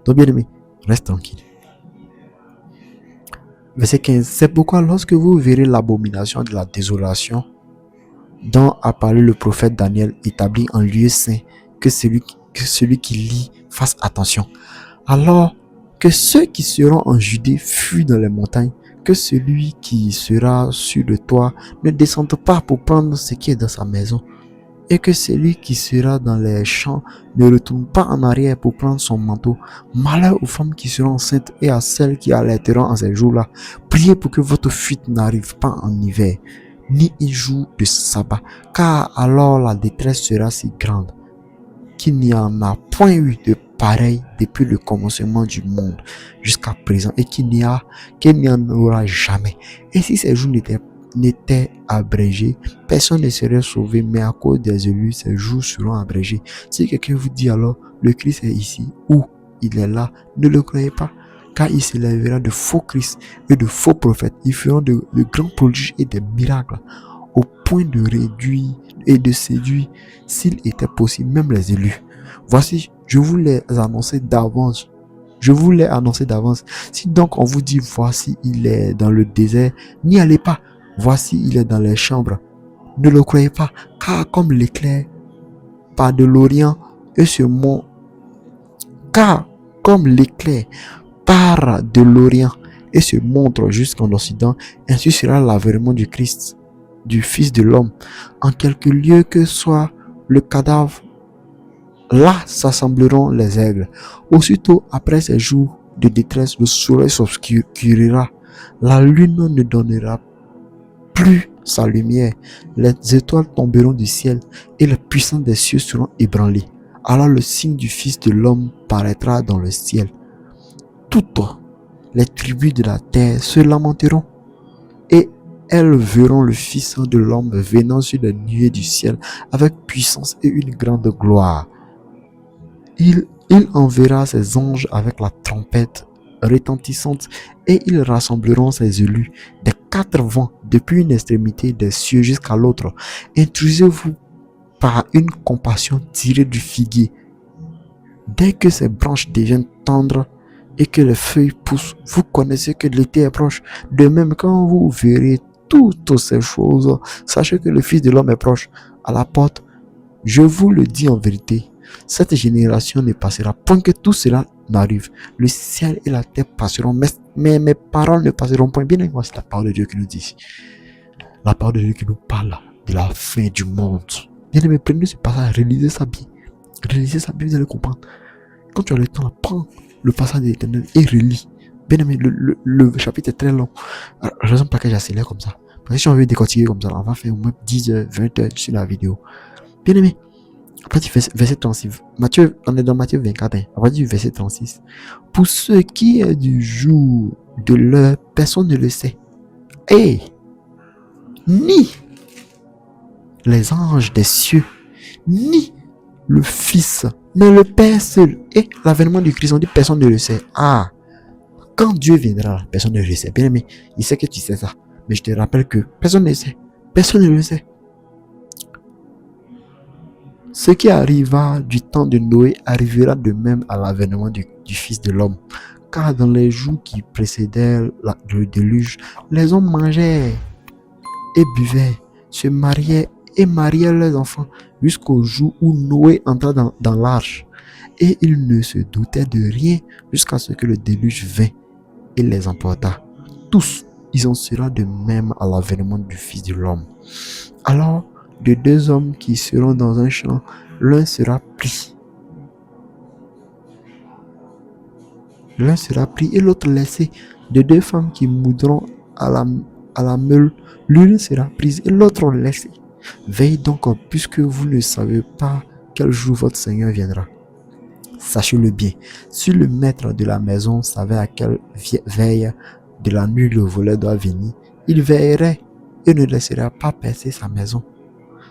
Donc, bien aimé, reste tranquille. Verset 15. C'est pourquoi lorsque vous verrez l'abomination de la désolation dont a parlé le prophète Daniel, établi en lieu saint, que celui qui lit fasse attention. Alors que ceux qui seront en Judée fuient dans les montagnes, que celui qui sera sur le toit ne descende pas pour prendre ce qui est dans sa maison, et que celui qui sera dans les champs ne retourne pas en arrière pour prendre son manteau. Malheur aux femmes qui seront enceintes et à celles qui allaiteront en ces jours-là. Priez pour que votre fuite n'arrive pas en hiver, ni un jour de sabbat, car alors la détresse sera si grande qu'il n'y en a point eu de pareil depuis le commencement du monde jusqu'à présent, et qu'il n'y en aura jamais. Et si ces jours n'était abrégé, personne ne serait sauvé, mais à cause des élus, ces jours seront abrégés. Si quelqu'un vous dit alors, le Christ est ici, ou il est là, ne le croyez pas, car il s'élèvera de faux Christ et de faux prophètes. Ils feront de grands prodiges et des miracles, au point de réduire et de séduire, s'il était possible, même les élus. Voici, je vous l'ai annoncé d'avance. Je vous l'ai annoncé d'avance. Si donc on vous dit, voici, il est dans le désert, n'y allez pas. Voici, il est dans les chambres. Ne le croyez pas, car comme l'éclair part de l'Orient et se monte, car comme l'éclair part de l'Orient et se montre jusqu'en Occident, ainsi sera l'avènement du Christ, du Fils de l'homme. En quelque lieu que soit le cadavre, là s'assembleront les aigles. Aussitôt après ces jours de détresse, le soleil s'obscurira, la lune ne donnera plus sa lumière, les étoiles tomberont du ciel et les puissants des cieux seront ébranlés. Alors le signe du Fils de l'homme paraîtra dans le ciel. Toutes les tribus de la terre se lamenteront et elles verront le Fils de l'homme venant sur les nuées du ciel avec puissance et une grande gloire. Il enverra ses anges avec la trompette retentissante et ils rassembleront ses élus des quatre vents depuis une extrémité des cieux jusqu'à l'autre. Intrusez-vous par une compassion tirée du figuier. Dès que ses branches deviennent tendres et que les feuilles poussent, vous connaissez que l'été est proche. De même, quand vous verrez toutes ces choses, sachez que le Fils de l'homme est proche, à la porte. Je vous le dis en vérité, cette génération ne passera point que tout cela n'arrive. Le ciel et la terre passeront, mais mes paroles ne passeront point. Bien évidemment, c'est la parole de Dieu qui nous dit. La parole de Dieu qui nous parle de la fin du monde. Bien aimé, prenez ce passage, relisez ça bien. Relisez ça bien, vous allez comprendre. Quand tu as le temps, prends le passage de l'Éternel et relis. Bien aimé, le chapitre est très long. La raison pour laquelle j'accélère comme ça. Parce que si on veut décortiquer comme ça, on va faire au moins 10 heures, 20 heures sur la vidéo. Bien aimé, après du verset 36, Matthieu, on est dans Matthieu 24, après du verset 36. Pour ce qui est du jour de l'heure, personne ne le sait. Et ni les anges des cieux, ni le Fils, mais le Père seul. Et l'avènement du Christ, on dit personne ne le sait. Ah, quand Dieu viendra, personne ne le sait. Bien aimé, il sait que tu sais ça. Mais je te rappelle que personne ne le sait. Personne ne le sait. Ce qui arriva du temps de Noé arrivera de même à l'avènement du Fils de l'homme. Car dans les jours qui précédèrent le déluge, les hommes mangeaient et buvaient, se mariaient et mariaient leurs enfants jusqu'au jour où Noé entra dans l'arche. Et ils ne se doutaient de rien jusqu'à ce que le déluge vint et les emporta. Tous, ils en seront de même à l'avènement du Fils de l'homme. Alors, de deux hommes qui seront dans un champ, l'un sera pris. L'un sera pris et l'autre laissé. De deux femmes qui moudront à la meule, l'une sera prise et l'autre laissée. Veillez donc, puisque vous ne savez pas quel jour votre Seigneur viendra. Sachez-le bien, si le maître de la maison savait à quelle veille de la nuit le voleur doit venir, il veillerait et ne laisserait pas percer sa maison.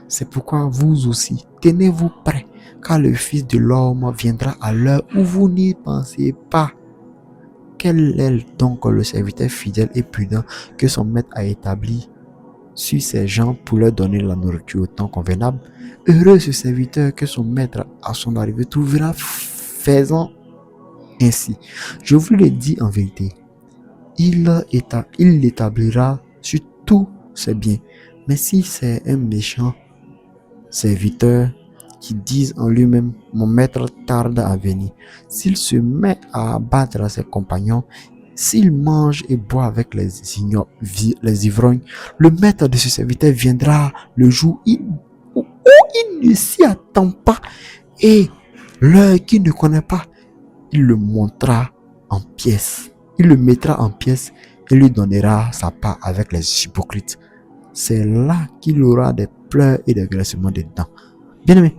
C'est pourquoi vous aussi, tenez-vous prêts, car le Fils de l'homme viendra à l'heure où vous n'y pensez pas. Quel est donc le serviteur fidèle et prudent que son maître a établi sur ses gens pour leur donner la nourriture au temps convenable? Heureux ce serviteur que son maître à son arrivée trouvera faisant ainsi. Je vous le dis en vérité, il l'établira sur tous ses biens. Mais si c'est un méchant serviteur qui dise en lui-même, mon maître tarde à venir, s'il se met à abattre ses compagnons, s'il mange et boit avec les ivrognes, le maître de ce serviteur viendra le jour où il ne s'y attend pas et l'heure qu'il ne connaît pas, il le montrera en pièces. Il le mettra en pièces et lui donnera sa part avec les hypocrites. C'est là qu'il aura des pleurs et des grincements de dents. Bien aimé,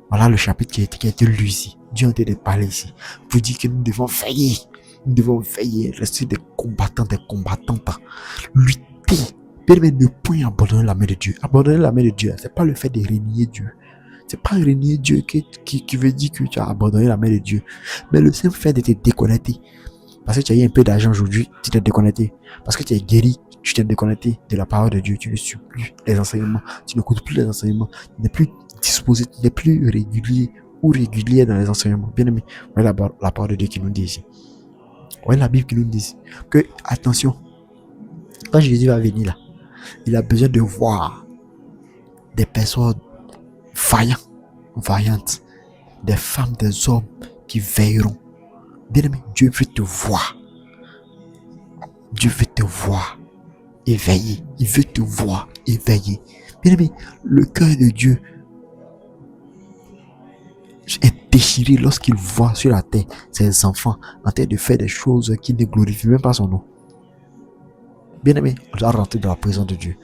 voilà le chapitre qui a été lu ici. Dieu a été de parler ici. Vous dit que nous devons veiller. Nous devons veiller, rester des combattants, des combattantes. Lutter Bien aimé, ne point abandonner la main de Dieu. Abandonner la main de Dieu, c'est pas le fait de renier Dieu. C'est pas renier Dieu qui veut dire que tu as abandonné la main de Dieu. Mais le simple fait de te déconnecter. Parce que tu as eu un peu d'argent aujourd'hui, tu t'es déconnecté. Parce que tu es guéri, tu t'es déconnecté de la parole de Dieu. Tu ne suis plus les enseignements. Tu n'écoutes plus les enseignements. Tu n'es plus disposé, tu n'es plus régulier ou régulier dans les enseignements. Bien aimé, voilà la parole de Dieu qui nous dit ici. Voilà la Bible qui nous dit que, attention, quand Jésus va venir là, il a besoin de voir des personnes vaillantes, des femmes, des hommes qui veilleront. Bien aimé, Dieu veut te voir. Dieu veut te voir éveillé. Il veut te voir éveillé. Bien aimé, le cœur de Dieu est déchiré lorsqu'il voit sur la terre ses enfants en train de faire des choses qui ne glorifient même pas son nom. Bien aimé, on doit rentrer dans la présence de Dieu.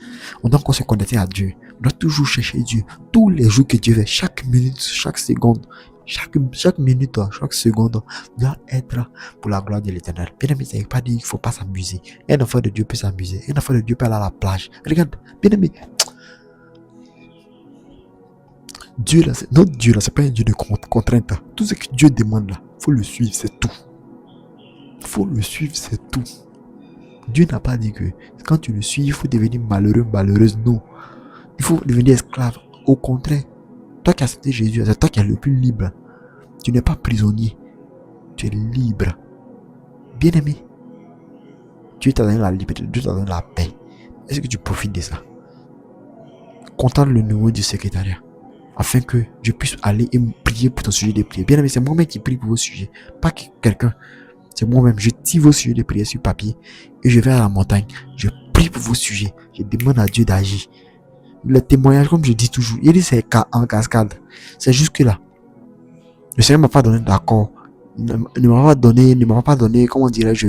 On doit se connecter à Dieu. On doit toujours chercher Dieu. Tous les jours que Dieu fait, chaque minute, chaque seconde, chaque minute, chaque seconde doit être pour la gloire de l'Éternel. Bien aimé, ça ne veut pas dire qu'il ne faut pas s'amuser. Un enfant de Dieu peut s'amuser. Un enfant de Dieu peut aller à la plage. Regarde, bien aimé, Dieu là, notre Dieu là, c'est pas un Dieu de contrainte. Tout ce que Dieu demande là, faut le suivre, c'est tout. Faut le suivre, c'est tout. Dieu n'a pas dit que quand tu le suis, il faut devenir malheureux, malheureuse. Non. Il faut devenir esclave. Au contraire, toi qui as accepté Jésus, c'est toi qui es le plus libre. Tu n'es pas prisonnier. Tu es libre. Bien aimé. Dieu t'a donné la liberté, Dieu t'a donné la paix. Est-ce que tu profites de ça? Contacte le numéro du secrétariat afin que je puisse aller et prier pour ton sujet de prière. Bien aimé, c'est moi-même qui prie pour vos sujets, pas quelqu'un. C'est moi-même, je tire vos sujets de prière sur papier et je vais à la montagne. Je prie pour vos sujets. Je demande à Dieu d'agir. Le témoignage, comme je dis toujours, il dit c'est en cascade. C'est jusque là. Le Seigneur ne m'a pas donné d'accord. Ne m'a pas donné, comment dirais-je,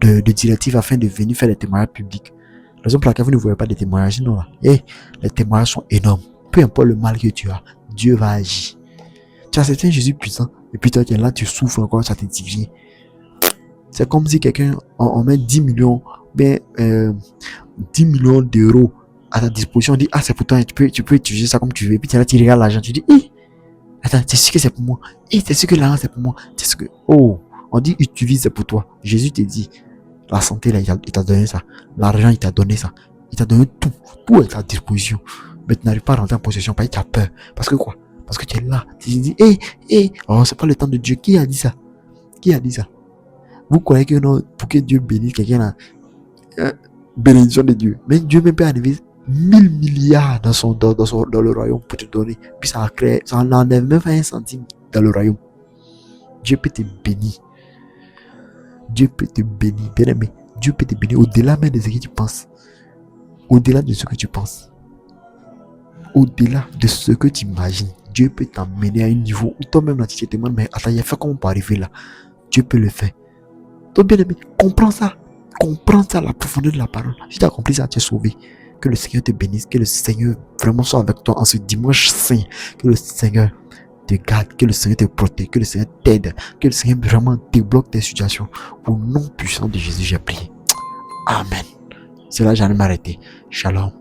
de directive afin de venir faire des témoignages publics. La raison pour laquelle vous ne voyez pas des témoignages, non là. Et les témoignages sont énormes. Peu importe le mal que tu as, Dieu va agir. Tu as accepté Jésus puissant et puis toi tu es là, tu souffres encore, ça te divine. C'est comme si quelqu'un on met 10 millions, 10 millions d'euros à ta disposition. On dit, ah, c'est pour toi, tu peux utiliser ça comme tu veux. Et puis tu es là, tu regardes l'argent, tu dis, attends, c'est sûr que c'est pour moi. C'est sûr que l'argent c'est pour moi. C'est sûr que, on dit, utilise, c'est pour toi. Jésus te dit, la santé, là, il t'a donné ça. L'argent, il t'a donné ça. Il t'a donné tout. Tout est à ta disposition. Mais tu n'arrives pas à rentrer en possession parce que tu as peur. Parce que quoi? Parce que tu es là. Tu te dis, c'est pas le temps de Dieu. Qui a dit ça? Qui a dit ça? Vous croyez que non, pour que Dieu bénisse quelqu'un là, bénédiction de Dieu. Mais Dieu même peut arriver 1000 milliards dans le royaume pour te donner. Puis ça n'enlève même pas un centime dans le royaume. Dieu peut te bénir. Dieu peut te bénir, bien aimé. Dieu peut te bénir au-delà même de ce que tu penses. Au-delà de ce que tu penses. Au-delà de ce que tu imagines. Dieu peut t'emmener à un niveau où toi-même là tu te demandes, mais attends, il y a fait comment pour arriver là. Dieu peut le faire. Donc bien aimé, comprends ça. Comprends ça, la profondeur de la parole. Si tu as compris ça, tu es sauvé. Que le Seigneur te bénisse. Que le Seigneur vraiment soit avec toi en ce dimanche saint. Que le Seigneur te garde. Que le Seigneur te protège. Que le Seigneur t'aide. Que le Seigneur vraiment débloque tes situations. Au nom puissant de Jésus, j'ai prié. Amen. C'est là que j'allais m'arrêter. Shalom.